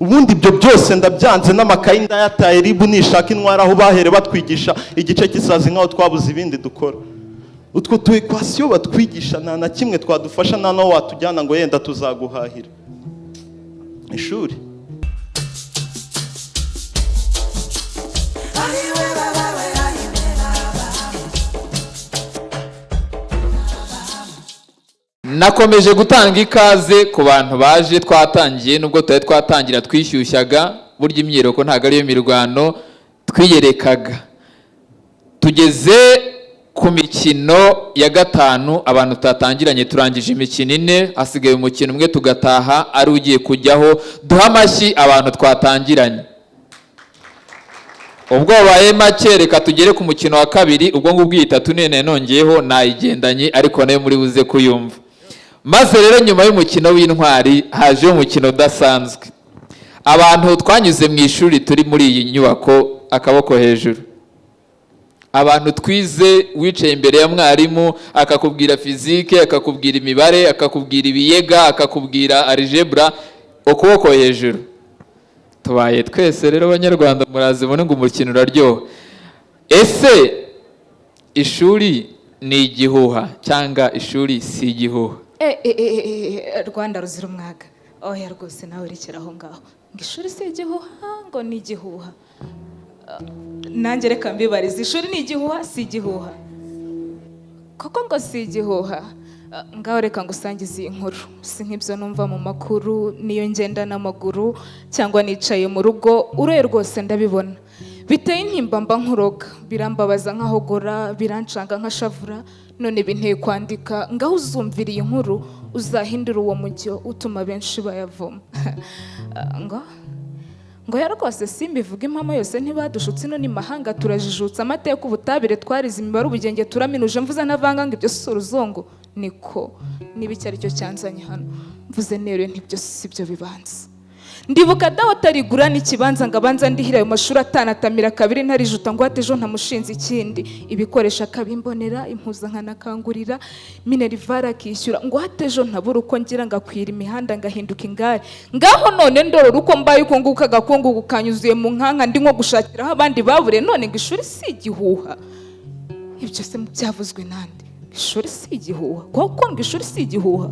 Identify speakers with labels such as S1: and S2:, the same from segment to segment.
S1: ubundi ibyo byose ndabyanze n'amakayi ndayataye ribu nishaka intwara aho bahere batwigisha igice cy'isazi nkaho twabuze ibindi dukora. Utwo tu equation batwigisha nta na kimwe twadufasha, nta naho watujyana ngo yenda tuzaguhahira ishuri.
S2: Nakomeje gutanga ikaze ku bantu baje twatangiye, nubwo tutari twatangira twishyushyaga, burya imyiroko ntabwo ariyo mirwano twiyerekaga. Tugeze ku mikino ya gatanu, abantu tutatangiranye turangije imikino 4, hasigaye umukino umwe tugataha ari ugiye kujyaho. Duha amashyi abantu twatangiranye. Ubwo baye make reka tugere ku mukino wa kabiri, ubwo ngubwo 3 nene nongeyeho nayigendanye ariko nayo muri buze kuyumva. Maze rero nyuma y'umukino w'intwari haje umukino udasanzwe. Abantu twanyuze mu ishuri turi muri iyi nyubako, akaboko hejuru. Abantu twize, wicaye imbere ya mwarimu akakubwira physique, akakubwira imibare, akakubwira ibiyega, akakubwira algebra, ukuboko hejuru. Tubaye twese rero abanyarwanda murazi mune ngo umukino uraryoha. Ese ishuri ni igihuha cyangwa ishuri si igihuha?
S3: Rwanda ruzira umwaga. Oya rwose nawe rekera aho ngaho. Ngo ishuri si igihuha ngo ni igihuha. Nanjye reka mbibariza, ishuri ni igihuha si igihuha? Koko ngo si igihuha. Ngaho reka ngusangize iyi nkuru. Si nk'ibyo numva mu makuru, niyo ngenda n'amaguru cyangwa nicaye mu rugo, uroye rwose ndabibona. Biteye intimba mba nkuroga, birambabaza nkahogora, birancanga nkashavura, none binteye kwandika. Ngaho uzumvira iyi nkuru uzahindura uwo mujyo utuma benshi bayavoma. Ngo ya rwose simbivuga impamo yose ntibadushutse, ino ni mahanga turajijutse, amateka ubutabire twarize, imibare ubugenge turaminuje, mvuze navanga ngo ibyo si uruzongo. Niko niba icyo ari cyo cyanzanye hano, mvuze neruye ntibyo si byo bibanza. Ndibuka dawe atarigura n'ikibanza ngo abanza ndihira ayo mashuri atanatamira kabiri ntarijuta ngo ate ejo ntamushinze ikindi, ibikoresha akabimbonera, impuzankana akangurira, minerivare akishyura, ngo ate ejo ntabura uko ngira ngakwira imihanda ngahinduka ingare. Ngaho none ndorora uko mbaye uko nguka agakungu kanyuzuye mu nkanka, ndi nko gushakiraho abandi babure, none ngo ishuri si igihuha. Ibyo se byavuzwe nande? Ishuri si igihuha? Koko ngo ishuri si igihuha?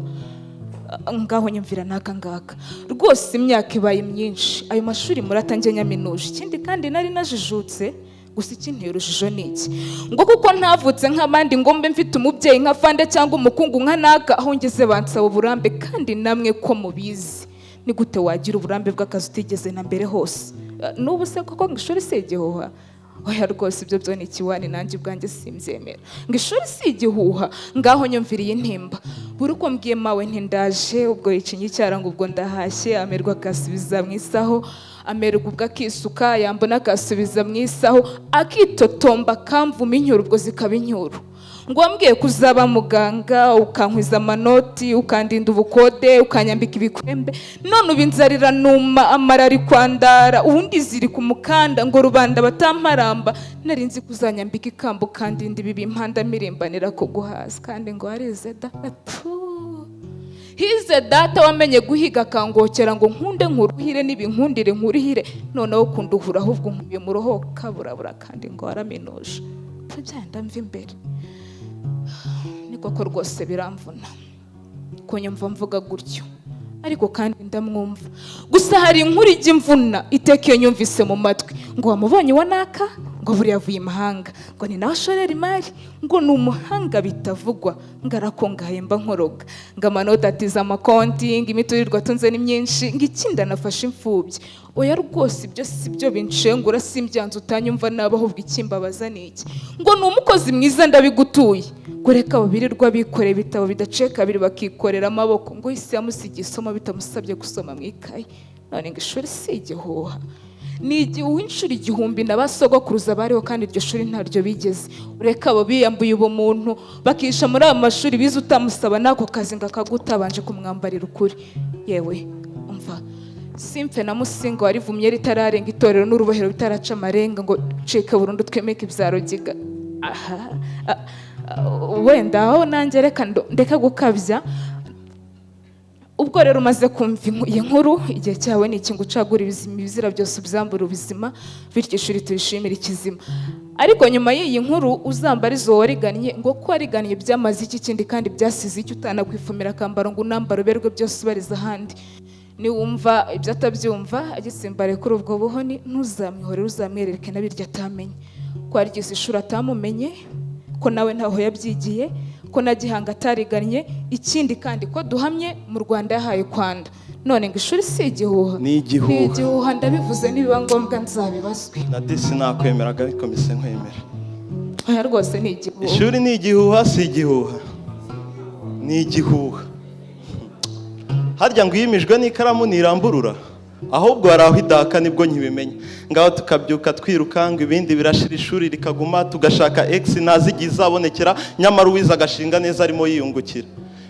S3: Ngaho nyumvira naka ngaka rwose imyaka ibaye myinshi, ayo mashuri muratangiye nyaminuje. Ikindi kandi nari najijutse, gusa ikinteye urujijo niki ngo kuko ntavutse nk'abandi ngo mbe mfite umubyeyi nka Fande cyangwa umukungu nka naka, aho ngeze bansaba uburambe kandi namwe ko mubizi. Ni gute wagira uburambe bw'akazi utigeze na mbere hose? N'ubu se koko ngo ishuri si igihuha? Oya rwose ibyo byo ni ikiwani, nanjye ubwanjye simbyemera. Ngo ishuri si igihuha? Ngaho nyumviriye intimba. Buri uko mbwiye mawe ntindaje, ubwo yicinye icyara ngo ubwo ndahashye, amerwa akasubiza mu isaho, amerwa ubwo akisuka, yambona akasubiza mu isaho, akitotomba akamvuma inyuru ubwo zikaba inyuru. Ngo wambwiye kuzaba muganga, ukankwiza amanoti, ukandinda ubukode, ukanyambika ibikwembe, none ubinzarira numa amara ari kwandara, ubundi ziri ku mukanda ngo rubanda batamparamba, narinzi kuzanyambika ikambo kandinda ibi bimpanda mirimbanira ko guhaza, kandi ngo harize data. Hize data wamenye guhiga akangokera ngo nkunde nkuruhire n'ibinkundire nkurihire, noneho kunduhura ahubwo nkubiye mu roho kaburabura, kandi ngo waraminuje. Tubyanda mva imbere. Niko ko rwose biramvuna kunyumva mvuga gutyo, ariko kandi ndamwumva. Gusa hari inkuru ijya imvuna iteka iyo nyumvise mu matwi, ngo wamubonye wa naka, ngo buriya avuye imahanga, ngo ni nawe ashorera imari, ngo ni umuhanga bitavugwa, ngo arakungahaye mba nkoroga, ngo amanota atiza amakonti, ngo imiturirwa atunze ni myinshi, ngo ikindi anafashe imfubyi. Oya rwose ibyo si byo binshengura, simbyanze utanyumva naba, ahubwo ikimbabaza ni iki, ngo ni umukozi mwiza ndabigutuye, ngo reka birirwa bikoreye ibitabo bidaciye kabiri bakikorera amaboko, ngo isi yamusigiye isomo bitamusabye gusoma mu ikayi. None ngo ishuri si igihuha? Ni igihuha inshuro igihumbi na basogokuruza bariho, kandi iryo shuri ntaryo bigeze. Ureka abo biyambuye ubumuntu bakisha muri abo mashuri bize utamusaba n'ako kazi ngo akagutabanje kumwambarira ukuri. Yewe umva, simfe na musinga warivumye ritararenga itorero n'urubohero bitaraca amarenga, ngo cika burundu twemeke ibyarogiga. Wenda aho nanjye reka ndeka gukabya, ubwo rero umaze kumva iyi nkuru, igihe cyawe ni iki ngo ucagure ibizira byose ubyambura ubuzima, bityo ishuri turishimire ikizima. Ariko nyuma y'iyi nkuru uzambarize uwo warigannye ngo ko warigannye byamaze iki, kindi kandi byasize icyo, utanakwifumira akambaro ngo unambara uberwe byose ubariza ahandi. Niwumva ibyo atabyumva agisimbare kuri ubwo buhoni, ntuzamwihorere, uzamwerereke na birya atamenye, ko yarigeze ishuri atamumenye, ko nawe ntaho yabyigiye, ko na Gihanga atarigannye, ikindi kandi ko duhamye mu Rwanda yahaye kwanda. None ngo ishuri si igihuha?
S1: Ni igihuha.
S3: Ni igihuha, ndabivuze nibiba ngombwa nzabibazwe.
S1: na disi nakwemeraga ariko mise nkwemera.
S3: Oya rwose ni igihuha.
S1: Ishuri ni igihuha si igihuha? Ni igihuha. Harya ngo yimijwe n'ikaramu niramburura, ahubwo hari aho idaka nibwo nkibimenya. Ngaho tukabyuka twirukanga, ibindi birashira ishuri rikaguma, tugashaka X nazigiye izabonekera, nyamara uwiza agashinga neza arimo yiyungukira.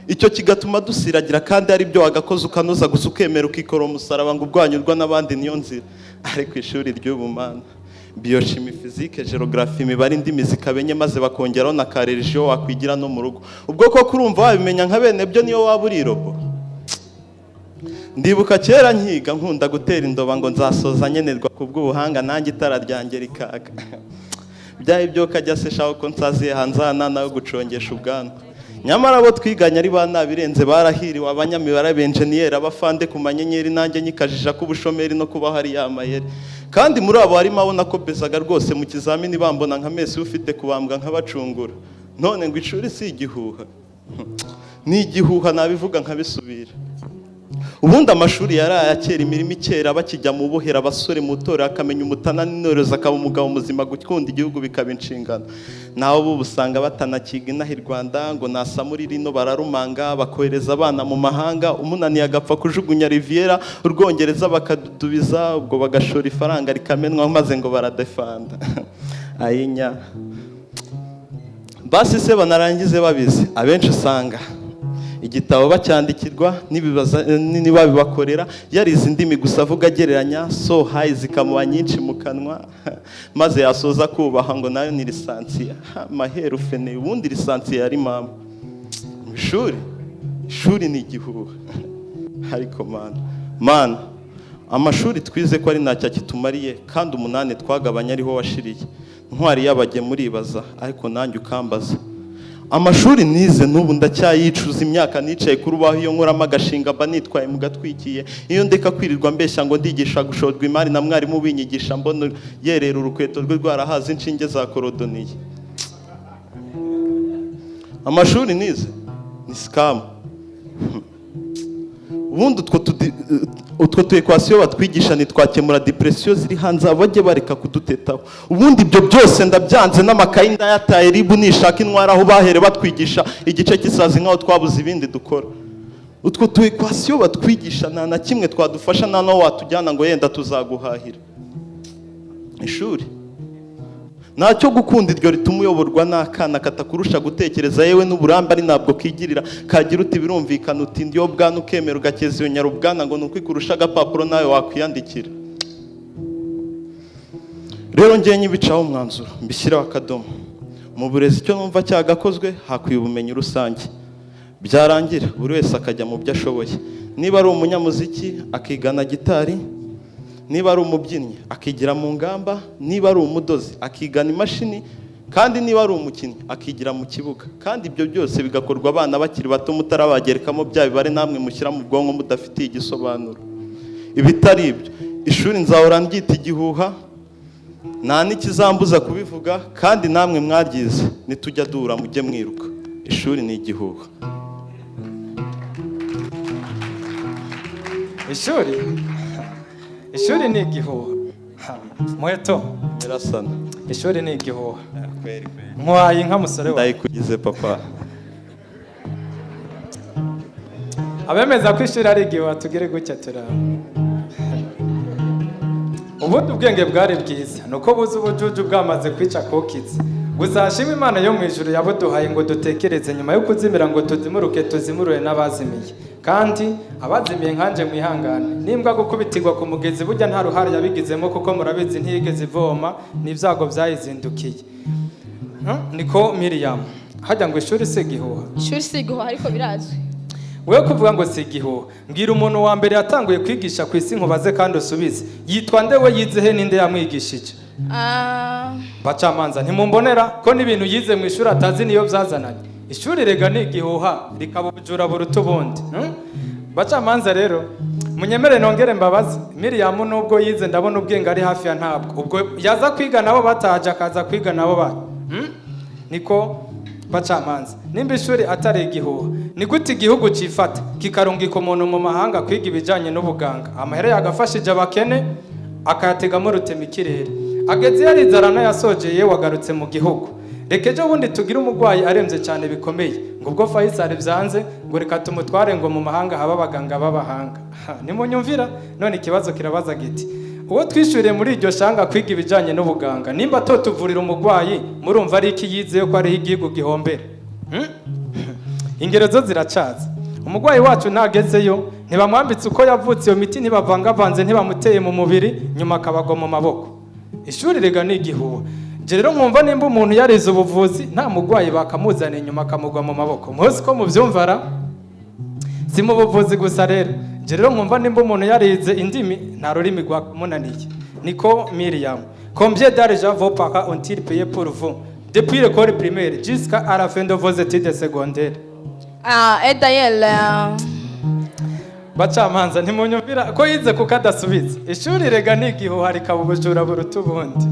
S1: Icyo kigatuma dusiragira, kandi ari byo wagakoze ukanoza gusa ukemera ukikora umusaraba ngo ubwanyurwa n'abandi niyo nzira. Ariko ishuri ry'ubumana, biochimie, physique, géographie, imibare, indimi zikabenye, maze bakongeraho na ka religion wakwigira no mu rugo. Ubwo ko kurumva wabimenya nka bene byo niyo waba uri robo. Ndibuka kera nkiga nkunda gutera indoba ngo nzasoza nyenerwa kubw'ubuhanga, nanjye itara ryanjye rikaga. Byaye byo kajya se shaho ko nsaziye hanzana nayo gucongesha ubwanwa. Nyamara abo twiganya ari bana birenze barahiriwe, abanyamibare, abenjeniyeri, abafande ku manyenyeri, nanjye nyikajija ku bushomeri no kuba hari yamayeri. Kandi muri abo harimo abona ko bezaga rwose mu kizamini bambona nka Messi ufite kubambwa nk'abacungura. None ngo ishuri si igihuha? Ni igihuha, nabivuga nkabisubira. Ubundi amashuri yarayakera, imirimo ikera, bakijya mu buhera, abasore mu tora akamenya umutana n'intoroza, akaba umugabo muzima, gukunda igihugu bikaba inshingano. Naho ubu usanga batanakiga inaha i Rwanda, ngo nasamuri rino bararumanga, bakohereza abana mu mahanga, umunaniye agapfa kujugunya Riviera, urwongereza bakadudubiza, ubwo bagashora ifaranga rikamenwa maze ngo baradefanda. Ayinya basi se banarangize babizi, abenshi usanga igitabo bacyandikirwa niba bibakorera yarize indimi gusa avuga agereranya, so high zikamuba nyinshi mu kanwa, maze yasoza kubaha ngo nayo ni lisansiya. Maheru fene, ubundi lisansiya yari mama. Ishuri ni igihuha. Ariko mana, amashuri twize ko ari ntacyo kitumariye, kandi 8 twagabanya ariho washiriye. Ntwari yabajye muribaza, ariko nanjye ukambaza. Amashuri nize n'ubu ndacyayicuza, imyaka nicaye ku rubaho iyo nkoramo agashinga mba nitwaye mu gatwikiye, iyo ndeka kwirirwa mbeshya ngo ndigisha gushorwa imari na mwarimu binyigisha mbona yerera urukweto rwe rwarahaze inshinge za korodoniye. Amashuri nize ni scam. Ubundi utwo tu equation batwigisha nitwakemura depression ziri hanze, abajye bareka kudutetaho. Ubundi ibyo byose ndabyanze, n'amakayi ndayataye, ribu nishaka intwara aho bahere batwigisha igice kisazi nkaho twabuze ibindi dukora. Utwo tu equation batwigisha nta na kimwe twadufasha, nta no watujyana ngo yenda tuzaguhahira. Ishuri ntacyo gukunda iryo rituma uyoborwa n'akana katakurusha gutekereza, yewe n'uburambe ari ntabwo kigirira, kagira uti birumvikana, uti ndiyo bwana ukemera ugakeza iyo nyarubwana, ngo nuko ikurusha agapapuro nawe wakwiyandikira. Rero ngiye nyibicaho umwanzuro, mbishyiraho akadomo. Mu burezi icyo numva cyagakozwe, hakwiye ubumenyi rusange. Byarangira buri wese akajya mu byo ashoboye. Niba ari umunyamuziki akigana gitari, niba ari umubyinnyi akigira mu ngamba, niba ari umudozi akigana imashini, kandi niba ari umukinnyi akigira mu kibuga. Kandi ibyo byose bigakorwa abana bakiri bato, mutarabagerekamo bya bibare namwe mushyira mu bwonko mudafitiye igisobanuro. Ibitari ibyo ishuri nzahora ndyita igihuha, nta n'ikizambuza kubivuga, kandi namwe mwaryize nitujya duhura mujye mwiruka. Ishuri ni igihuha.
S4: Ishuri ni igihuha. Muheto,
S1: Birasana.
S4: ishuri ni igihuha. Nkwaye inka musore wa.
S1: Ndayikugize papa.
S4: Abemeza ko ishuri ari igihuha tugire gutya turaba. Ubundi ubwenge bwari bwiza, nuko buzi ubujuju bwamaze kwica kokizi. Guzashima Imana yo mu ijuru yabuduhaye ngo dutekereze, nyuma yo kuzimira ngo tuzimuruke tuzimurure n'abazimiye. Kandi abazimiye nkanje mwihangane, nimbwa gukubitirwa ku mugezi burya nta ruhare yabigizemo, kuko murabizi ntiyigeze ivoma, n'ibyago byayizindukiye. Niko Miriam, hajya ngo ishuri si igihuha.
S5: Ishuri si igihuha ariko birazwi.
S4: wewe kuvuga ngo si igihuha, mbwira umuntu wa mbere yatanguye kwigisha ku isi nkubaze kandi usubize, yitwa nde, we yize he, ninde yamwigishije? Bacamanza ntimumbonera ko n'ibintu yize mu ishuri atazi niyo byazananye. Ishuri rega ni igihuha rikaba ubujura buruta ubundi. Bacamanza rero munyemere nongere mbabazi, Miriam nubwo yize ndabona ubwenge ari hafi ya ntabwo, ubwo yaza kwiga nabo bataje akaza kwiga nabo ba niko. Bacamanza nimba ishuri atari igihuha, ni gute igihugu cifata kikarungika umuntu mu mahanga kwiga ibijanye n'ubuganga, amahera yagafashije abakene akayategamo rutemikirere, ageze yarizarana yasojeye wagarutse mu gihugu. Rekeje ubundi tugira umugwayi aremze cyane bikomeye, ngo ubwo Faisal byanze ngo reka tumutware ngo mu mahanga haba abaganga b'abahanga. Nimunyumvira none ikibazo kirabaza giti, uwo twishuriye muri iryo shanga kwiga ibijanye n'ubuganga, nimba totuvurira umugwayi murumva ari iki yize ko ari igihugu gihombera? Ingero zo ziracaza. Umugwayi wacu nagezeyo ntibamwambitse uko yavutse, iyo miti ntibavangavanze, ntibamuteye mu mubiri nyuma akabagwa mu maboko. Ishuri rega ni igihuha. Je rero nkumva nimba umuntu yarize ubuvuzi nta mugwayi bakamuzana nyuma akamugwa mu maboko, muzi ko muvyumvara? Si mu buvuzi gusa rero, je rero nkumva nimba umuntu yarize indimi nta rurimi rwamunaniye. Niko Miriam, combien d'argent vos parents ont-ils payé pour vous depuis l'école primaire jusqu'à la fin de vos études secondaires?
S3: Et d'ailleurs
S4: Bacamanza ntimunyumvira ko yize kukadasubiza. Ishuri rega ni igihuha rikaba ubujura buruta ubundi.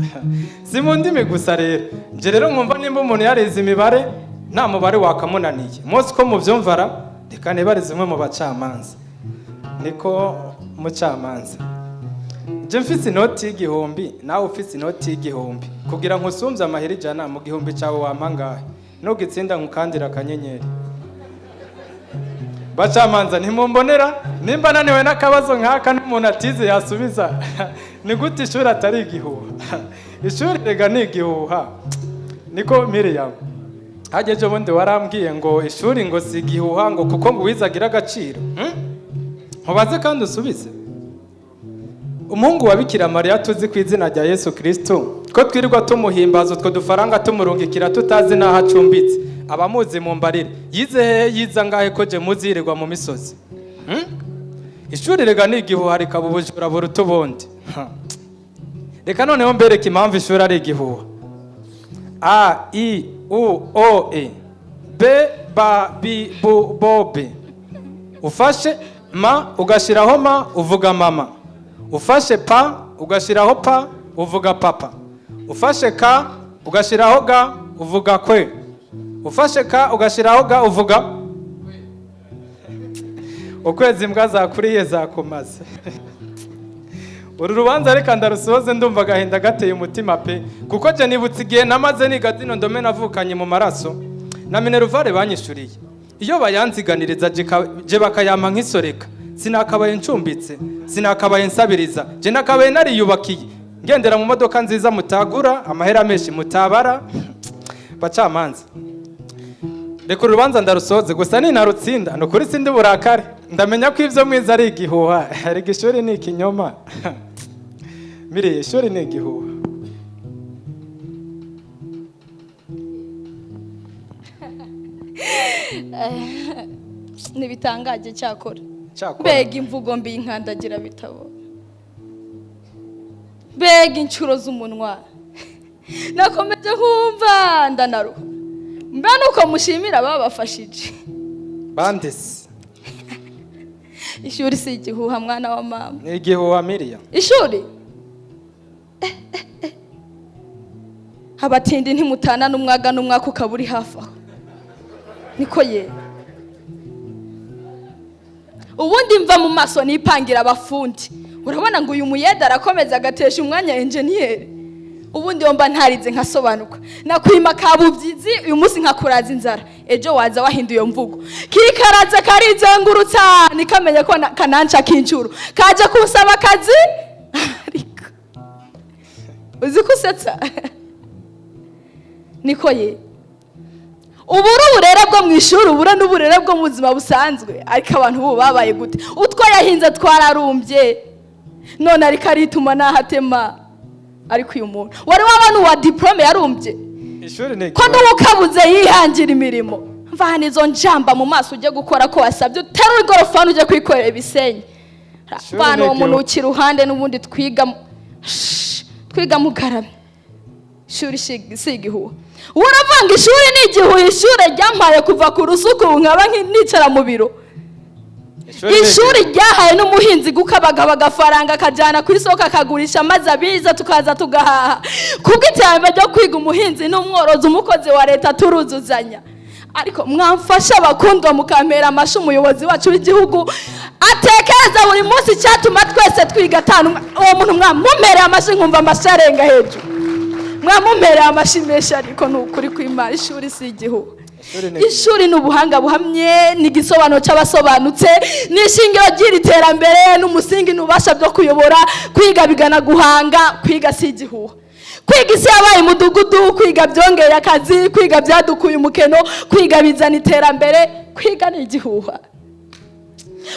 S4: Si mu ndimi gusa rero, je rero nkumva nimba umuntu yarize imibare nta mubare wakamunaniye, muzi ko muvyumvara? Reka nibarize umwe mu bacamanza. Niko mucamanza, je mfise inoti y'igihumbi nawe ufise inoti y'igihumbi, kugira ngo usumvye amahera ijana mu gihumbi cyawe wampa ngahe? Nugitsinda nkukandira akanyenyeri. Bacamanza ntimumbonera, nimba naniwe n'akabazo nk'aka n'umuntu atize yasubiza. Ni gute ishuri atari igihuha? Ishuri rega ni igihuha. Niko Miriam, hageje ubundi warambwiye ngo ishuri ngo si igihuha ngo kuko ngo wizagira agaciro. Mubaze kandi usubize. Umuhungu wa Bikira Mariya tuzi ku izina rya Yesu Kristo, ko twirirwa tumuhimbaza utwo dufaranga tumurungikira tutazi n'aho acumbitse, abamuzi mu mbarire, yize hehe, yiza ngahe ko je muzirirwa mu misozi? Ishuri rega ni igihuha rikaba ubujura buruta ubundi. Reka noneho mbereke impamvu ishuri ari igihuha. A, I, U, O, E, B, Ba, Bi, Bu, Bo, Be. Ufashe ma ugashiraho ma uvuga mama, ufashe pa ugashiraho pa uvuga papa, ufashe ka ugashiraho ga uvuga kwe, ufashe ka ugashiraho ga uvuga ukwezi imbwa zakuriye zakumaze. Uru rubanza reka ndarusoze ndumva agahinda gateye umutima pe, kuko je nibutse igihe namaze niga zino ndome navukanye mu maraso na minervare banyishuriye. Iyo bayanziganiriza je bakayampa nk'isoreka, sinakabaye ncumbitse, sinakabaye nsabiriza, je nakabaye nariyubakiye ngendera mu modoka nziza mutagura, amahera menshi mutabara. Bacamanza reka urubanza ndarusoze, gusa ni narutsinda nukuri sindi burakare, ndamenya ko ivyo mwiza ari igihuha. Rega ishuri ni ikinyoma. Mire ishuri ni igihuha.
S5: Nibitangaje cyakora. Bega imvugo mbi inkandagira bitabo. Bega incuro z'umunwa. Nakomeje kumva ndanaruha. Mbe nuko mushimira babafashije.
S4: Bandesi.
S5: Ishuri si igihuha mwana wa mama.
S4: Ni igihuha Miriam.
S5: Ishuri? Abatindi ntimutana n'umwaga n'umwaka ukaburi hafi aho. Niko ye. Ubundi mva mu maso nipangira abafundi. Urabona ngo uyu muyeda arakomeza agatesha umwanya engineer. Ubundi yomba ntarize nkasobanuka. Nakwima kabuvyizi uyu munsi nkakuraza inzara. Ejo waza wahinduye mvugo. Kikaraza karizengurutsa nikamenya ko kananca kincuru. Kaje kusaba akazi. Uzi kusetsa. Niko ye. Uburu burere bwo mwishuri ubura n'uburere bwo mu buzima busanzwe, ariko abantu bo babaye gute? Utwo yahinze twararumbye. None ariko arituma nahatema. Ariko uyu muntu wari wabana wa diplome yarumbye.
S4: Ishuri ne
S5: ko n'ukabuze yihangira imirimo. mvana izo njamba mu maso ujye gukora ko wasabye uterura igorofani ujye kwikorera ibisenyi bana uwo muntu ukiri iruhande n'ubundi twiga mugaramye ishuri si igihuha uravanga ishuri ni igihuha ishuri ryampaye kuva ku rusuku nkaba nicara mu biro ishuri ryahaye n'umuhinzi gukabagaba agafaranga akajyana ku isoko akagurisha maze abiza tukaza tugahaha kubwo iterambere ryo kwiga umuhinzi n'umworozi umukozi wa leta turuzuzanya ariko mwamfasha abakundwa mukampera amashyi umuyobozi wacu w'igihugu atekereza buri munsi icyatuma twese twiga atanu uwo muntu mwamumpereye amashyi nkumva amashyi arenga hejuru mwamumpereye amashyi menshi ariko ni ukuri kw'Imana ishuri si igihuha ishuri ni ubuhanga buhamye ni igisobanuro cy'abasobanutse ni ishingiro ry'iri terambere n'umusingi n'ububasha byo kuyobora kwiga bigana guhanga kwiga si igihuha kwiga isi yabaye umudugudu kwiga byongeye akazi kwiga byadukuye umukeno kwiga bizana iterambere kwiga ni igihuha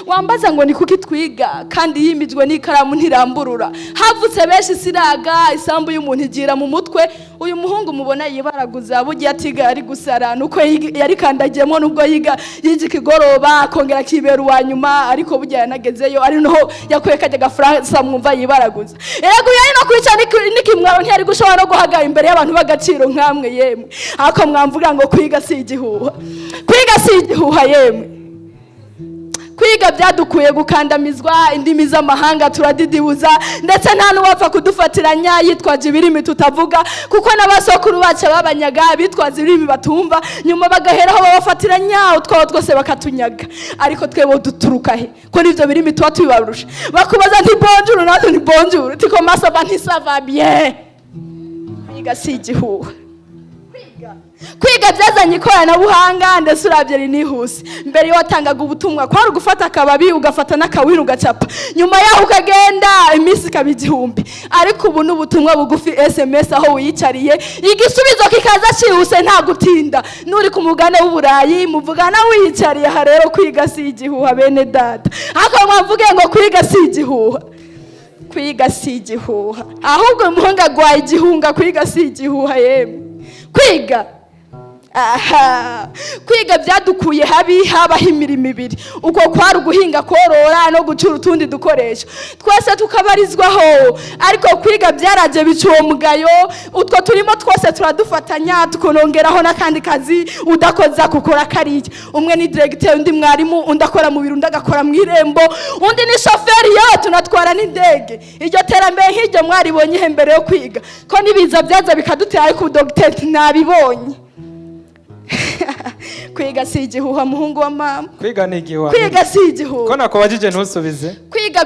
S5: wambaza ngo ni kuki twiga kandi yimijwe n'ikaramu ntiramburura havutse benshi siraga isambu y'umuntu igira mu mutwe uyu muhungu mubona yibaraguza bugiye atiga ari gusara nuko yari kandagiyemo nubwo yiga ikigoroba akongera akibera uwa nyuma ariko bugiye yanagezeyo ari noho yakuye kajya gafaransa mwumva yibaraguza erego yari no kwica n'ikimwaro ntiyari gushobora no guhagarara imbere y'abantu b'agaciro nk'amwe yemwe ariko mwamvuga ngo kwiga si igihuha yemwe kwiga byadukuye gukandamizwa indimi z'amahanga turadidibuza ndetse nta n'uwapfa kudufatiranya yitwaje ibirimi tutavuga kuko n'abasokuru bacu babanyaga bitwaza ibirimi batumva nyuma bagaheraho babafatiranya utwabo twose bakatunyaga ariko twebo duturuka he ko n'ibyo birimi tuba tubibarusha bakubaza nti bonjour natwe ni bonjour tiko masaba nti ça va bien kwiga si igihuha kwiga byazanye ikoranabuhanga ndetse urabye rinihuse mbere yo watangaga ubutumwa kwari gufata akababi ugafata n'akawiri ugacapa nyuma yaho ukagenda iminsi ikaba igihumbi ariko ubu n'ubutumwa bugufi SMS aho wiyicariye igisubizo kikaza cyihuse nta gutinda nuri ku mugane w'uburayi muvugana wiyicariye aha rero kwiga si igihuha bene data ariko mwavuge ngo kwiga si igihuha ahubwo umuhungu agwaye igihunga kwiga si igihuha yemwe kwiga byadukuye habi habaho imirimo ibiri uko kwari uguhinga korora no gucura utundi dukoresho twese tukabarizwaho ariko kwiga byaraje bica uwo mugayo utwo turimo twose turadufatanya tukonongeraho n'akandi kazi udakoza gukora kariya umwe ni directeur undi mwarimu undi akora mu biro undi agakora mu irembo undi ni shoferi yo tunatwara n'indege iryo terambere nk'iryo mwaribonye he mbere yo kwiga ko nibiza byaza bikadutera ariko docteur nabibonye kwiga si igihuha muhungu wa mama
S4: kwiga ni igihuha
S5: kwiga si igihuha
S4: ko nakubajije ntusubize
S5: kwiga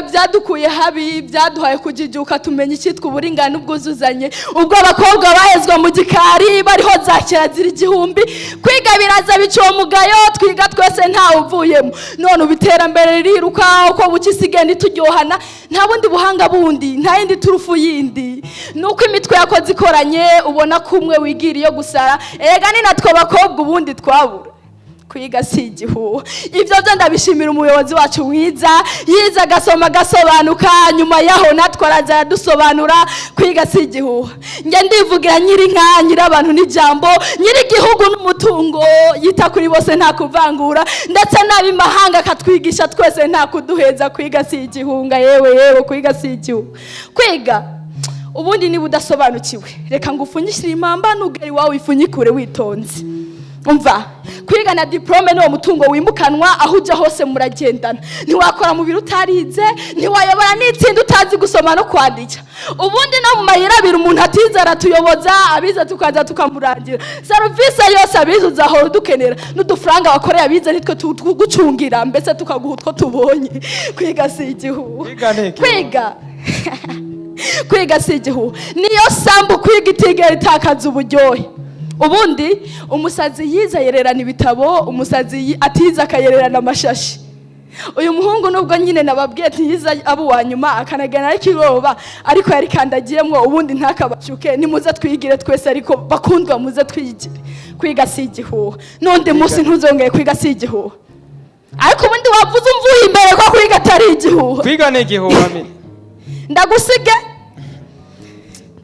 S5: byadukuye habi byaduhaye kujijuka tumenya icyitwa uburingane ubwuzuzanye ubwo abakobwa bahezwa mu gikari bariho za kirazira igihumbi kwiga biraza bica uwo mugayo twiga twese ntawe uvuyemo none ubiterambere ririruka uko bukisigenda turyohana nta bundi buhanga bundi nta yindi turufu yindi nuko imitwe yakoze ikoranye ubona ko umwe wigira iyo gusara ega ni natwe abakobwa ubundi twabura kwiga si igihuha ibyo byo ndabishimira umuyobozi wacu mwiza yiza agasoma agasobanuka nyuma yaho natwe araza aradusobanura kwiga si igihuha njye ndivugira nyir'inka nyir'abantu n'ijambo nyir'igihugu n'umutungo yita kuri bose nta kuvangura ndetse n'ab'imahanga akatwigisha twese nta kuduheza kwiga si igihunga yewe kwiga si igihuha kwiga ubundi niba udasobanukiwe reka ngo upfunyishyire impamba n'ubwari wawe wifunyikure witonze umva kwiga na diplome ni mutungo wimukanwa aho ujya hose muragendana ntiwakora mu biro utarize ntiwayobora n'itsinda utazi gusoma no kwandika ubundi no mu mayira abiri umuntu atize aratuyoboza abiza tukaza tukamurangira serivisi yose abize uzahora dukenera n'udufaranga wakoreye abize nitwe tugucungira mbese tukaguha utwo tubonye kwiga si igihuha kwiga si igihuha niyo sambu kwiga itigera itakaza uburyohe ubundi umusazi yiza yererana ibitabo umusazi atiza akayererana amashashi uyu muhungu nubwo nyine nababwiye ati yiza abo wa nyuma akanagana ikiroba ariko yari kandagiyemo ubundi ntakabashuke nimuze twigire twese ariko bakundwa muze twigire kwiga si igihuha n'undi munsi ntuzongeye kwiga si igihuha ariko ubundi wavuze umvuye imbere ko kwiga atari igihuha
S4: kwiga ni igihuha
S5: ndagusige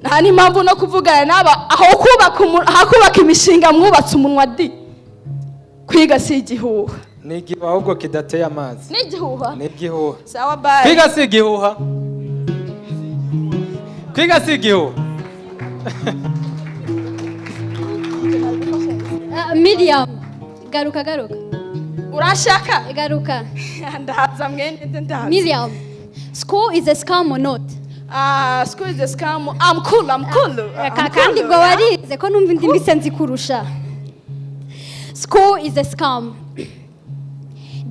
S5: nta n'impamvu no kuvugana n'aba aho kubaka imishinga mwubatse umunwa di. Kwiga si igihuha.
S4: Ni igihuha ahubwo kidateye amazi.
S5: Ni igihuha.
S4: Ni igihuha.
S5: Sawa bye.
S4: Kwiga si igihuha. Kwiga si igihuha.
S6: Miriam, garuka.
S5: Urashaka?
S6: Garuka.
S5: Ndahaza mwene ndahaza.
S6: Miriam, school is a scam or not?
S5: School is a scam. I'm cool.
S6: Kandi ngo warize ko numva indi mbise nzikurusha. School is a scam.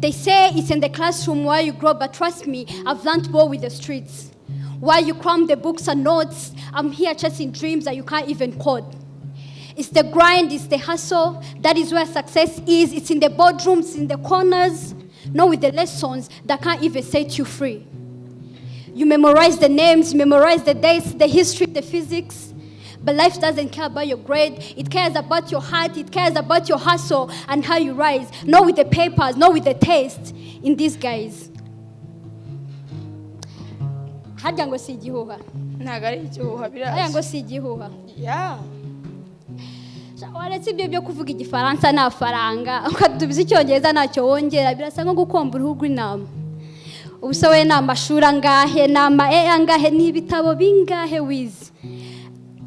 S6: They say it's in the classroom where you grow, but trust me, I've learned more with the streets. While you cram the books and notes, I'm here chasing dreams that you can't even code. It's the grind, it's the hustle. That is where success is. It's in the boardrooms, in the corners, not with the lessons that can't even set you free. You memorize the names, you memorize the dates, the history, the physics. But life doesn't care about your grade. It cares about your heart. It cares about your hustle and how you rise. Not with the papers, not with the taste. In these guys. Harya ngo si igihuha.
S5: Ntago ari igihuha birazi.
S6: Harya ngo si igihuha.
S5: Yeah.
S6: Waretse ibyo byo kuvuga igifaransa nta faranga. Ukadubiza icyongereza ntacyo wongera. Birasa nko gukomba uruhu rw'intama. Ubuse we ni amashuri angahe, ni angahe, ni ibitabo bingahe wize.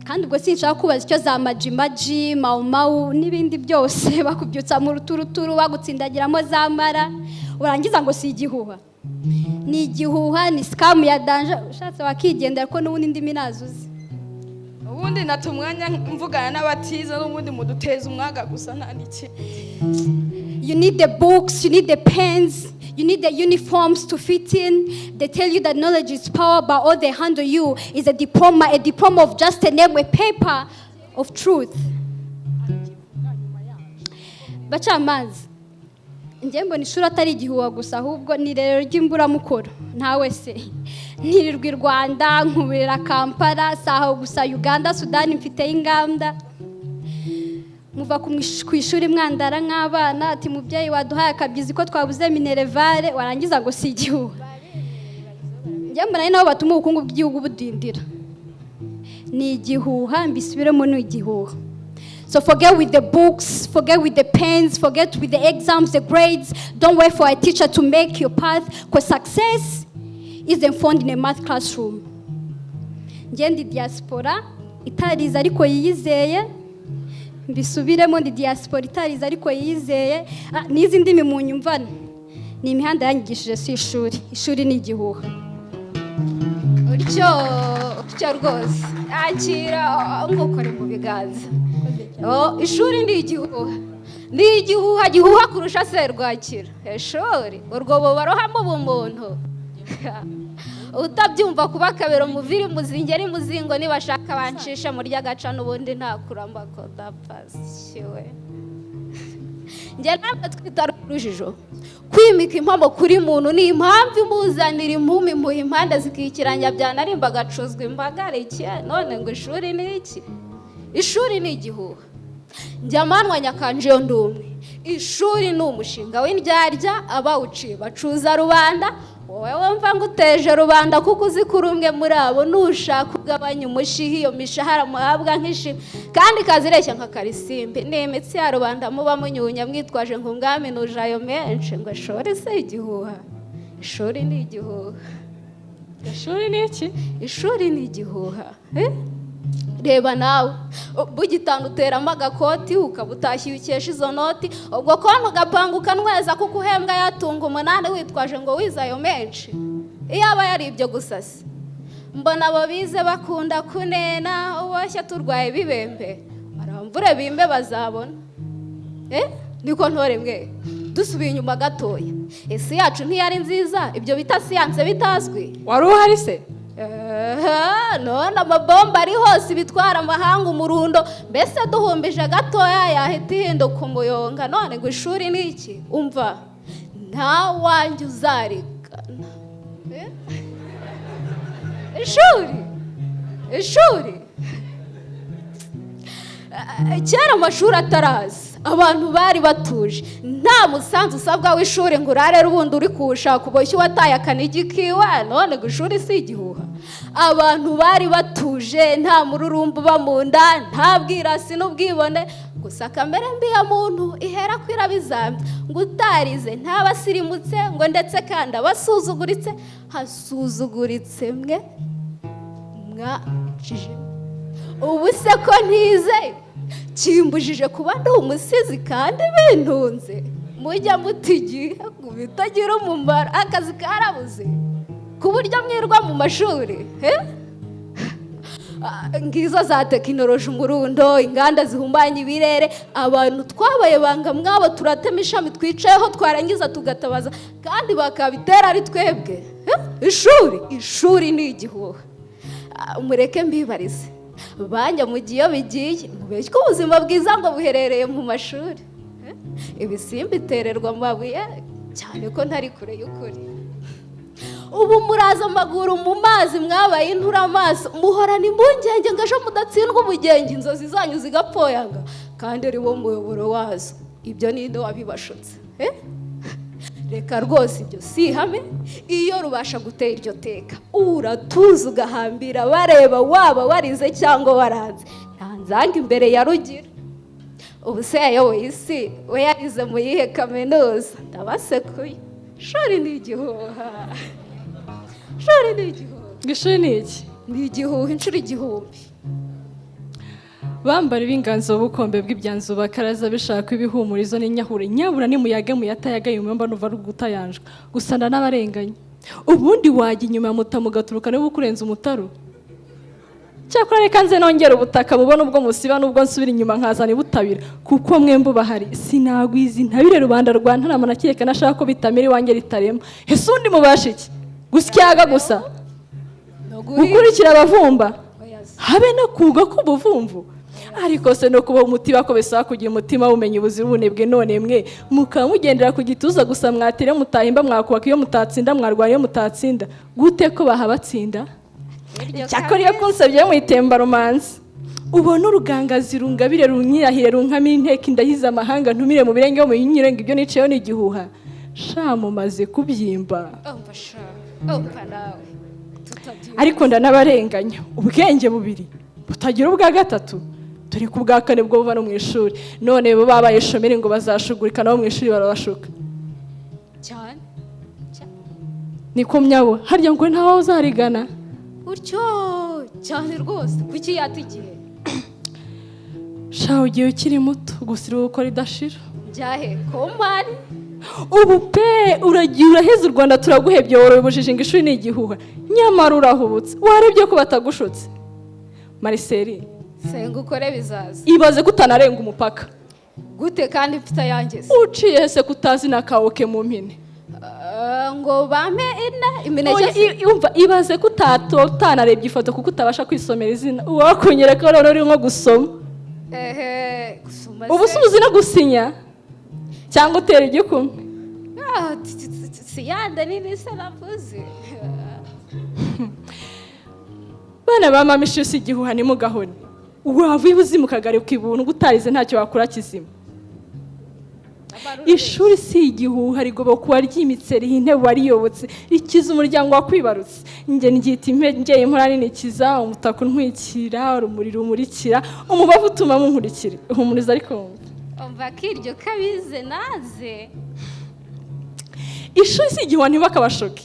S6: Kandi ubwo sinshaka kubaza icyo za majimaji, mau n'ibindi byose bakubyutsa mu ruturuturu bagutsindagiramo za mara. Urangiza ngo si igihuha. Ni igihuha, ni scam ya danger. Ushatse wakigendera ko n'ubundi ndimi nazuze.
S5: Ubundi natumwanya mvugana n'abatiza n'ubundi muduteza umwaga gusa nta niki.
S6: You need the books, you need the pens, you need the uniforms to fit in. They tell you that knowledge is power, but all they handle you is a diploma of just a name, a paper of truth. Bacamanzi, njye mbona ishuri atari igihuha gusa ahubwo ni rero ry'imburamukoro. Ntawe se nirirwa i Rwanda, nkubira Kampala, saho gusa Uganda, Sudani mfite inganda. Muva ku ishuri mwandara nk'abana ati mubyeyi waduhaye akabyizi ko twabuze minerevare, warangiza ngo si igihuha. Njye mbona ari nabo batuma ubukungu bw'igihugu budindira. Ni igihuha, mbisubiremo ni igihuha. So forget with the books, forget with the pens, forget with the exams, the grades. Don't wait for a teacher to make your path, because success isn't found in a math classroom. Njye ndi diaspora itarize ariko yiyizeye. Mbisubiremo ndi diaspora itarize ariko yiyizeye. N'izi ndimi mu nyumvana. Ni imihanda yanyigishije si ishuri. Ishuri ni igihuha. Utyo rwose. Akira nk'ukore mu biganza. Ishuri ni igihuha. Ni igihuha gihuha kurusha serwakira. Ishuri urwobo barohamo ubumuntu. Utabyumva kuba kabero muviri muzingeri muzingo nibashaka bancisha muri ryagaca n'ubundi nta kuramba ko dapasiwe. Nge ntabwo twitara urujijo. Kwimika impamo kuri muntu ni impamvu imuzanira impumi mu impande zikikiranya byanarimba gacuzwa imbagare iki none ngo ishuri ni iki? Ishuri ni igihuha. Njyamanwa nyakanje yo ndumwe. Ishuri ni umushinga w'indyarya abawuciye bacuza rubanda. Wowe wumva ngo uteje rubanda kuko uzi kuri umwe muri abo nushaka kugabanya umushihi iyo mishahara muhabwa nk'ishimwe kandi kazireshya nka karisimbi ni imitsi ya rubanda muba munyunya mwitwaje nk'umwami nuje ayo menshi ngo ishuri se igihuha. Ishuri ni igihuha. Ishuri ni iki? Ishuri ni igihuha. Reba nawe bugitanga uteramo agakoti ukaba utashye ukesha izo noti ubwo kontu ugapanguka nweza kuko uhembwa yatunga 8 witwaje ngo wize ayo menshi. Iyo aba yari ibyo gusasa mbona abo bize bakunda kunena uboshye turwaye bibembe baramvure bimbe bazabona. Niko ntore mwe dusubiye inyuma gatoya. Isi yacu ntiyari nziza ibyo bita siyanse bitazwi.
S5: Wari uhari se?
S6: None amabomba ari hose bitwara amahanga umurundo mbese duhumbije gatoya yahita ihinduka umuyonga. None ngo ishuri ni iki? Umva nta wanjye uzarigana. Ishuri kera amashuri ataraza abantu bari batuje, nta musanzu usabwa w'ishuri ngo urare ubundi uri kuwushaka uboshye wataye akanigi kiwe, none ngo ishuri si igihuha. Abantu bari batuje, nta mururumba uba mu nda, nta bwirasi n'ubwibone, gusa kamere mbi ya muntu ihera ko irabizambye, ngo utarize ntabasirimutse, ngo ndetse kandi abasuzuguritse, hasuzuguritse mwe mwacije. Ubu se ko ntize kimbujije kuba ndi umusizi kandi bintunze, mujya mutigiye ngo bitagira umumaro, akazi karabuze ku buryo mwirwa mu mashuri. Ngizo za tekinoloji umurundo, inganda zihumbanya ibirere, abantu twabaye banga mwabo turatema ishami twicayeho twarangiza tugatabaza kandi bakabitera ari twebwe. Ishuri ni igihuha. Mureke mbibarize banja mu gihe iyo bigiye mubeshye ko ubuzima bwiza ngo buherereye mu mashuri. Ibisimba itererwa amabuye cyane ko ntari kure y'ukuri. Ubu muraza amaguru mu mazi mwabaye intura amaso, muhorana impungenge ngo ejo mudatsindwa ubugenge inzozi zanyu zigapfoyanga kandi ari wo muyoboro wazo. Ibyo ninde wabibashutse? Reka rwose ibyo si ihame. Iyo rubasha gutera iryo teka uratuza ugahambira bareba waba warize cyangwa waranze, nta nzanga imbere ya rugira. Ubu se yayoboye isi we yarize mu yihe kaminuza? Ndabasekuye. Ishuri ni igihuha. Ishuri ni igihuha.
S7: Ishuri ni iki?
S6: Ni igihuha inshuro igihumbi.
S7: Bambara ibinganzo bukombe bw'ibyanzu bakaraza bishaka ibihumurizo n'inyahure, nyabura nimuyage muyatayagaye umwamba nuva rugutayanjwe gusanda n'abarenganye. Ubundi wajya inyuma mutamugaturuka niba ukurenza umutaru. Cyakora reka nze nongera ubutaka mubona ubwo musiba nubwo nsubira inyuma nkazana ibutabira, kuko mwembo bahari sinagwiza intabire rubanda rwa Ntarama nakireka nashaka ko bitamira iwanjye ritarema. Ese undi mubasha iki? Gusyaga gusa gukurikira abavumba habe no kuga ko buvumvu. Ariko se no kuba umutima ko besaba kugira umutima umenye ubuzira ubunebwe, none mwe mukamugendera ku gituza gusa mwatire mutahimba mwakubaka iyo mutatsinda mwarwara iyo mutatsinda gute ko bahabatsinda. Cyakora iyo kunsabye muyitemba romansi ubona urugangazi rungabire runyirahire runkami inteke ndahiza amahanga ntumire mu birenge yo muyinyirenge ibyo niceyo ni igihuha. Sha mumaze kubyimba. Ariko ndanabarenganya ubwenge bubiri butagira ubwa gatatu, turi ku bwa kane bwo buva no mu ishuri, none bo babaye shomeri ngo bazashugurika nabo mu ishuri barabashuka
S6: cyane.
S7: Niko myabo harya ngo ntawe uzarigana
S6: Utyo cyane rwose kuki yatigiye.
S7: Sha ugiye ukiri muto gusa iruhuko ridashira.
S6: Njyahe komari
S7: Ubu pe uragiye uraheze u Rwanda turaguhebye woroye ubujiji ngo ishuri ni igihuha, nyamara urahubutse warebye ko batagushutse. Marceli
S6: senga ukore bizaza.
S7: Ibaze kutanarenga umupaka
S6: Gute kandi mfite yangeze?
S7: Uciye se kutazi nakawoke mu mpine.
S6: Ngo bampe imineke.
S7: Yumva ibaze kutanarebye ifoto kuko utabasha kwisomera izina. Wakunyereka rero uri nko gusoma.
S6: Gusoma.
S7: Ubu suzi no gusinya cyangwa utera igikumwe.
S6: Siyande nini se navuze.
S7: Bana ba mama ishuri igihuha ni mugahoni. Wava ibuzi mukagaruka ibuntu gutarize ntacyo wakura kizima. Ishuri si igihuha rigobo kuba ryimitse rihintebe wariyobotse rikiza umuryango wakwibarutse. Nge ngita impengeye impora nini kiza umutaka untwikira urumuri rumurikira umubavu utuma munkurikira uhumuriza ariko
S6: umva kiryo kabize naze.
S7: Ishuri si igihuha ntibakabashoke.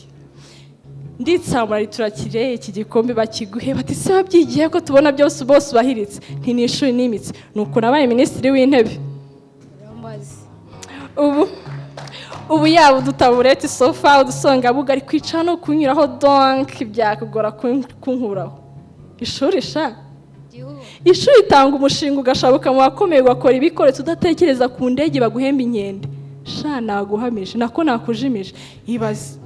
S7: Nditsamura riturakire iki gikombe bakiguhe bati se babyigiye ko tubona byose bose bahiritse nti ni ishuri nimitse nuko nabaye minisitiri w'intebe. Ubu yaba udutabureti sofa udusonga bugari kwicara no kunyuraho donc byakugora kunkuraho. Ishuri sha ishuri itanga umushinga ugashabuka mu bakomeye gakora ibikoretse udatekereza ku ndege baguhemba inkende. Sha naguhamije nako nakujimije. Ibaze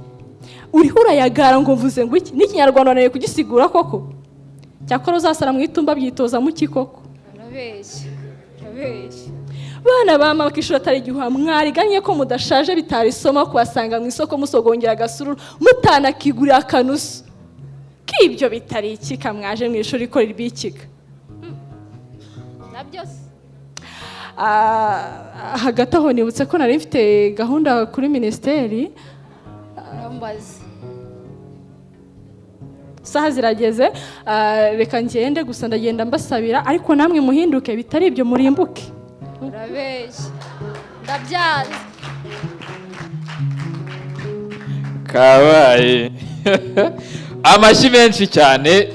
S7: uriho urayagara ngo mvuze ngo iki n'ikinyarwanda naye kugisigura koko. Cyakora uzasara mu itumba byitoza mu kikoko.
S6: Arabeshya.
S7: Bana bama bakishura atari igihuha mwariganye ko mudashaje bitarisoma kubasanga mu isoko musogongera agasuru mutanakigurira akanusu k'ibyo bitari ikika mwaje mu ishuri ko ribikika.
S6: Nabyose
S7: hagati aho nibutse ko nari mfite gahunda kuri minisiteri.
S6: Rambazi.
S7: Saha zirageze, reka ngende, gusa ndagenda mbasabira ariko namwe muhinduke, bitari ibyo murimbuke.
S6: Urabeshya. Ndabyanze.
S2: Kabaye. Amashyi menshi cyane.